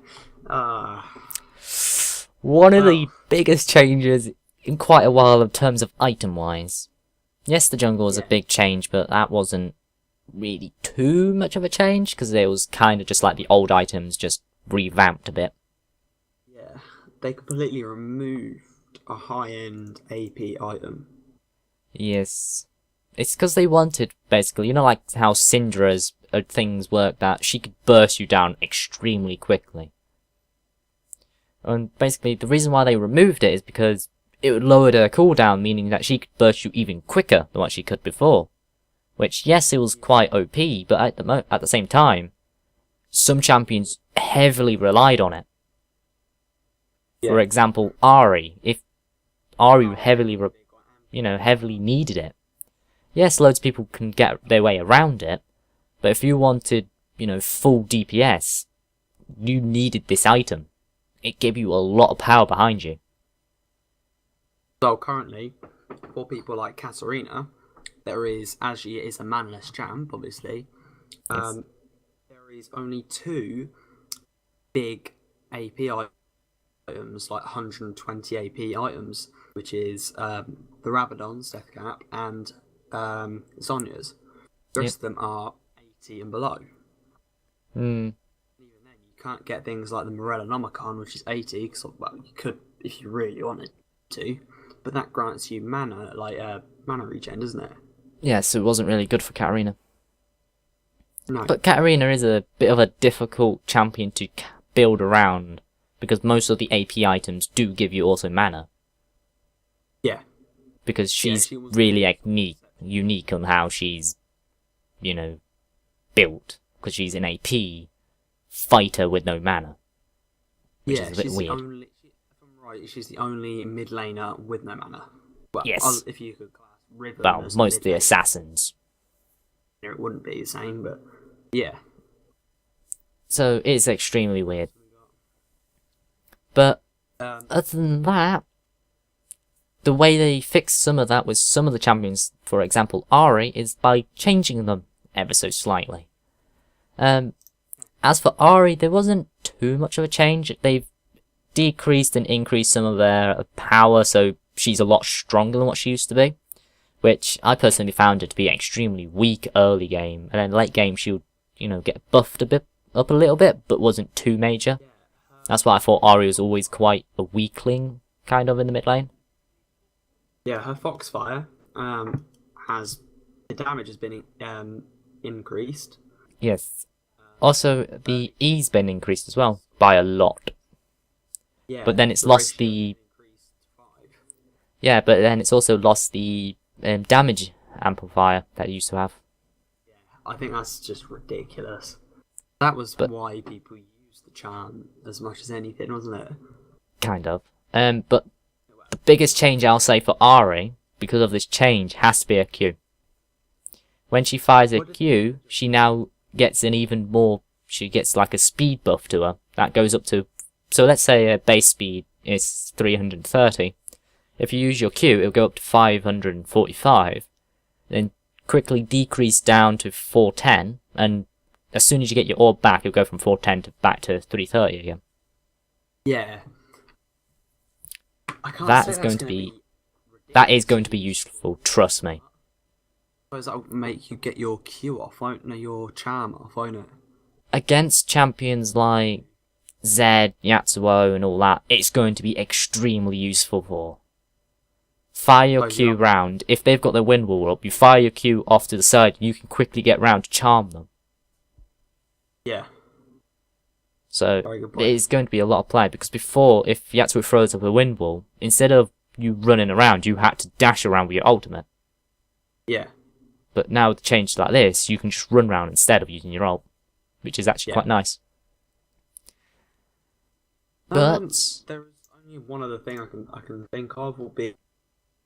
One of the biggest changes in quite a while in terms of item-wise. Yes, the jungle was a Yeah. big change, but that wasn't really too much of a change, because it was kind of just like the old items, just revamped a bit. Yeah. They completely removed a high-end AP item. Yes. It's because they wanted, basically, you know like how Syndra's things work, that she could burst you down extremely quickly. And basically, the reason why they removed it is because it would lower her cooldown, meaning that she could burst you even quicker than what she could before. Which, yes, it was quite OP, but at the same time, some champions heavily relied on it. For Yeah. example, Ahri. If Ahri heavily needed it. Yes, loads of people can get their way around it, but if you wanted, full DPS, you needed this item. It gave you a lot of power behind you. So currently, for people like Katarina, there is, as she is a manless champ, obviously, Yes. there is only two big AP items, like 120 AP items, which is the Rabadon's Death Cap and Sonya's. The rest of them are 80 and below. Hmm. Even then, you can't get things like the Morella Nomicon, which is 80, because well, you could if you really wanted to, but that grants you mana, like mana regen, doesn't it? Yeah, so it wasn't really good for Katarina. No. But Katarina is a bit of a difficult champion to build around, because most of the AP items do give you also mana. Yeah. Because she's she was- really unique on how she's, built. Because she's an AP fighter with no mana. Which Yeah, is a bit she's weird. the only. If I'm right, she's the only mid laner with no mana. Well, Yes. if you could class Riven Well, as most of mid the laner, assassins. it wouldn't be the same, but yeah. So it's extremely weird. But Um, other than that, the way they fixed some of that with some of the champions, for example Ahri, is by changing them ever so slightly. As for Ahri, there wasn't too much of a change. They've decreased and increased some of their power, so she's a lot stronger than what she used to be. Which I personally found her to be extremely weak early game, and then late game she would, get buffed up a little bit, but wasn't too major. That's why I thought Ahri was always quite a weakling, kind of, in the mid lane. yeah, her Foxfire has the damage has been increased. Yes. Also, the E's been increased as well, by a lot. Yeah, But then it's the lost ratio the... increased 5. Yeah, but then it's also lost the damage amplifier that it used to have. Yeah, I think that's just ridiculous. That was But- why people used the charm as much as anything, wasn't it? Kind of. But the biggest change I'll say for Ahri, because of this change, has to be a Q. When she fires a What did- Q, she now gets an even more... She gets like a speed buff to her. That goes up to... So let's say her base speed is 330. If you use your Q, it'll go up to 545. Then quickly decrease down to 410, and as soon as you get your orb back, it'll go from 410 to back to 330 again. Yeah. I can't That say is that's going to gonna be that is going to be useful, trust me. I suppose that'll make you get your Q off, won't it? Your charm off, won't it? Against champions like Zed, Yatsuo, and all that, it's going to be extremely useful for. Fire your Q round. If they've got their wind wall up, you fire your Q off to the side, and you can quickly get round to charm them. Yeah. So it is going to be a lot of play, because before, if Yatsuo throws up a wind wall, instead of you running around, you had to dash around with your ultimate. Yeah. But now with changes like this, you can just run around instead of using your ult, which is actually quite nice. But there is only one other thing I can think of will be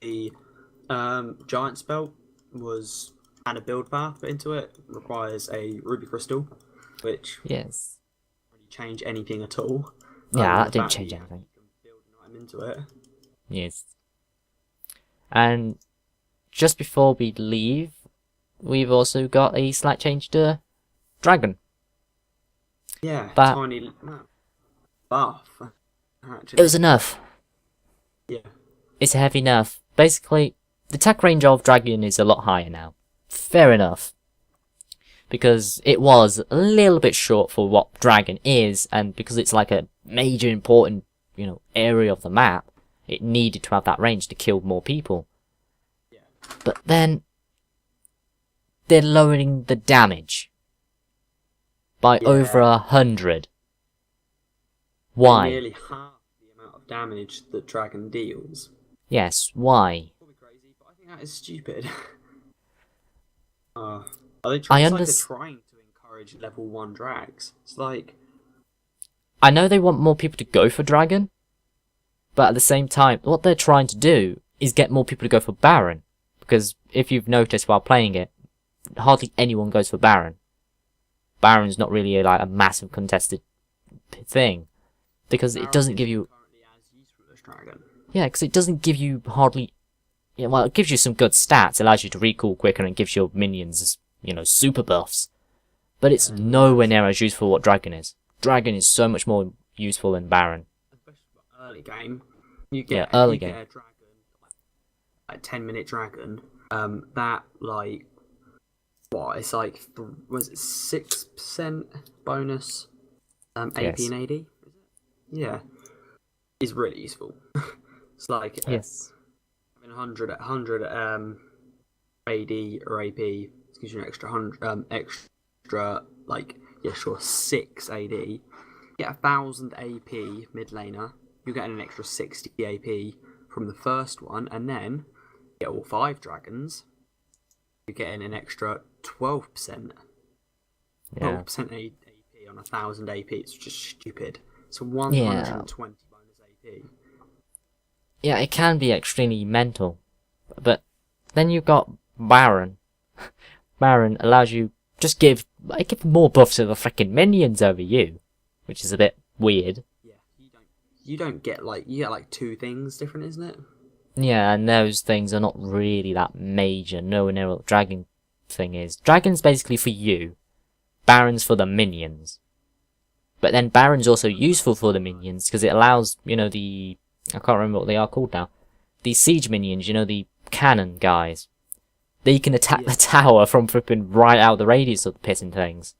the giant spell had a build path put into it. Requires a ruby crystal, which yes, really change anything at all. Yeah, that didn't change anything. You can build an item into it. Yes. And just before we leave, we've also got a slight change to Dragon. Yeah, but tiny buff. Actually. It was enough. Yeah. It's a heavy nerf. Basically, the attack range of Dragon is a lot higher now. Fair enough. Because it was a little bit short for what Dragon is, and because it's like a major important, area of the map, it needed to have that range to kill more people. Yeah. But then, they're lowering the damage by over 100. Why? Nearly half the amount of damage that Dragon deals. Yes, why? Probably crazy, but I think that is stupid. They're trying to encourage level 1 drags. It's like, I know they want more people to go for Dragon, but at the same time, what they're trying to do is get more people to go for Baron. Because if you've noticed while playing it, hardly anyone goes for Baron. Baron's not really a massive contested thing. Because it doesn't give you... Yeah, because it doesn't give you hardly... Yeah, well, it gives you some good stats, allows you to recall quicker, and gives your minions, super buffs. But it's nowhere near as useful what Dragon is. Dragon is so much more useful than Baron. Especially early game. You get a dragon, like 10-minute dragon. That it's like was it 6% bonus? AP and AD. Yeah, is really useful. It's like yes, having 100 AD or AP gives you an extra 6 AD. You get 1,000 AP mid laner. You're getting an extra 60 AP from the first one, and then you get all 5 dragons. You're getting an extra 12%. 12% AP on 1,000 AP. It's just stupid. So 120 bonus AP. Yeah, it can be extremely mental. But then you've got Baron. Baron allows you give more buffs to the freaking minions over you, which is a bit weird. Yeah, you don't get you get 2 things different, isn't it? Yeah, and those things are not really that major. Nowhere near what Dragon thing is. Dragon's basically for you. Baron's for the minions. But then Baron's also useful for the minions, because it allows, I can't remember what they are called now. The siege minions, the cannon guys. They can attack the tower from flipping right out the radius of the pissing things.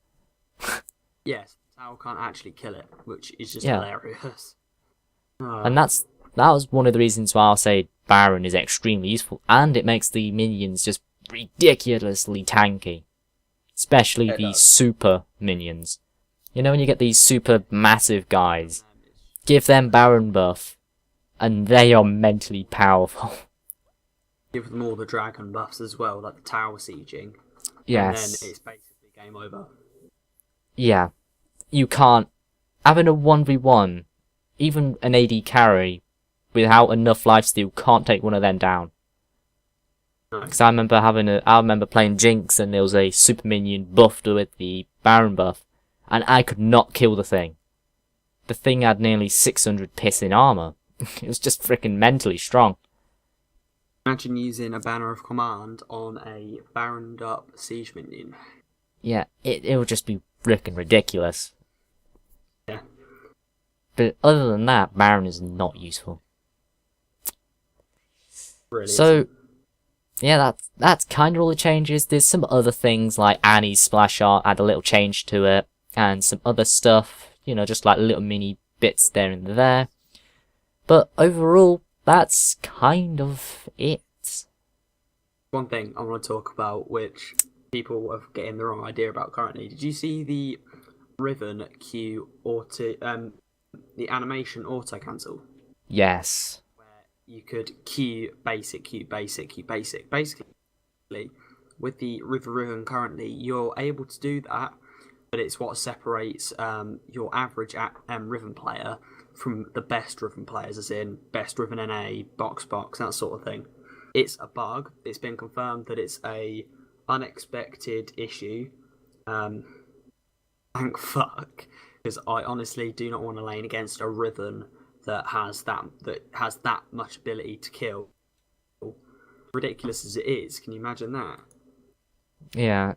Yes, the tower can't actually kill it, which is just hilarious. And that was one of the reasons why I'll say Baron is extremely useful, and it makes the minions just ridiculously tanky. Especially the super minions. When you get these super massive guys, give them Baron buff, and they are mentally powerful. Give them all the dragon buffs as well, like the tower sieging. Yes. And then it's basically game over. Yeah. You can't... Having a 1v1, even an AD carry, without enough lifesteal, can't take one of them down. Because I remember playing Jinx, and there was a super minion buffed with the Baron buff, and I could not kill the thing. The thing had nearly 600 piss in armor. It was just freaking mentally strong. Imagine using a banner of command on a baroned up siege minion. Yeah, it would just be freaking ridiculous. Yeah. But other than that, Baron is not useful. Really So, isn't. yeah, that's kind of all the changes. There's some other things like Annie's splash art, add a little change to it, and some other stuff, just like little mini bits there and there. But overall, that's kind of it. One thing I want to talk about, which people are getting the wrong idea about currently. Did you see the Riven Q auto, the animation auto cancel? Yes. Where you could Q basic, Q basic, Q basic. Basically, with the Riven currently, you're able to do that, but it's what separates your average Riven player from the best Riven players, as in best Riven NA, box, that sort of thing. It's a bug. It's been confirmed that it's a unexpected issue. Thank fuck, because I honestly do not want to lane against a Riven that has that much ability to kill. Ridiculous as it is, can you imagine that? Yeah.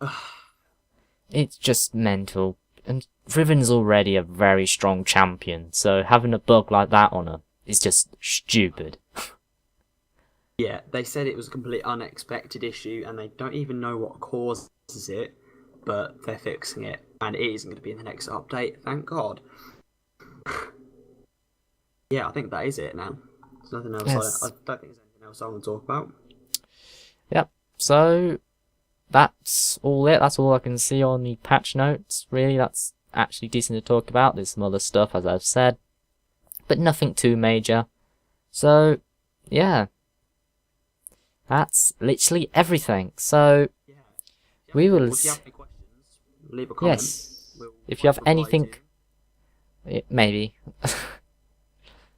It's just mental. And Riven's already a very strong champion, so having a bug like that on her is just stupid. Yeah, they said it was a completely unexpected issue, and they don't even know what causes it, but they're fixing it, and it isn't going to be in the next update, thank God. Yeah, I think that is it now. There's nothing else. Yes. I don't think there's anything else I want to talk about. Yep, so that's all it. That's all I can see on the patch notes. Really, that's actually decent to talk about. There's some other stuff, as I've said, but nothing too major. So, yeah. That's literally everything. So, Yeah. we will... If you have any questions, leave a comment. Yes. We'll If you have reply anything... to. Maybe.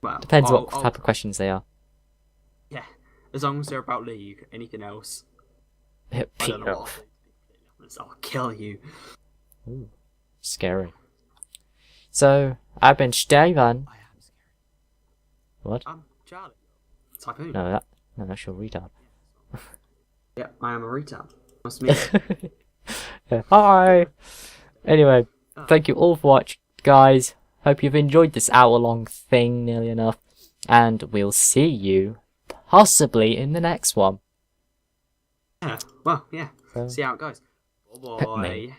Well, Depends what type of questions they are. Yeah, as long as they're about League, anything else. I don't know what I'll kill you. Ooh, scary. So, I've been Steven. I am scared. What? I'm Charlie. Typhoon. No, that's your retard. Yeah, I am a retard. Must meet. Hi! Anyway, thank you all for watching, guys. Hope you've enjoyed this hour-long thing, nearly enough. And we'll see you, possibly, in the next one. Yeah, well, yeah. So, See how it goes. Bye-bye.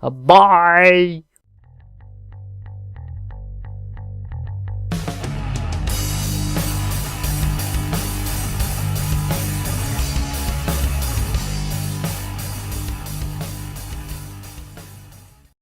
Bye!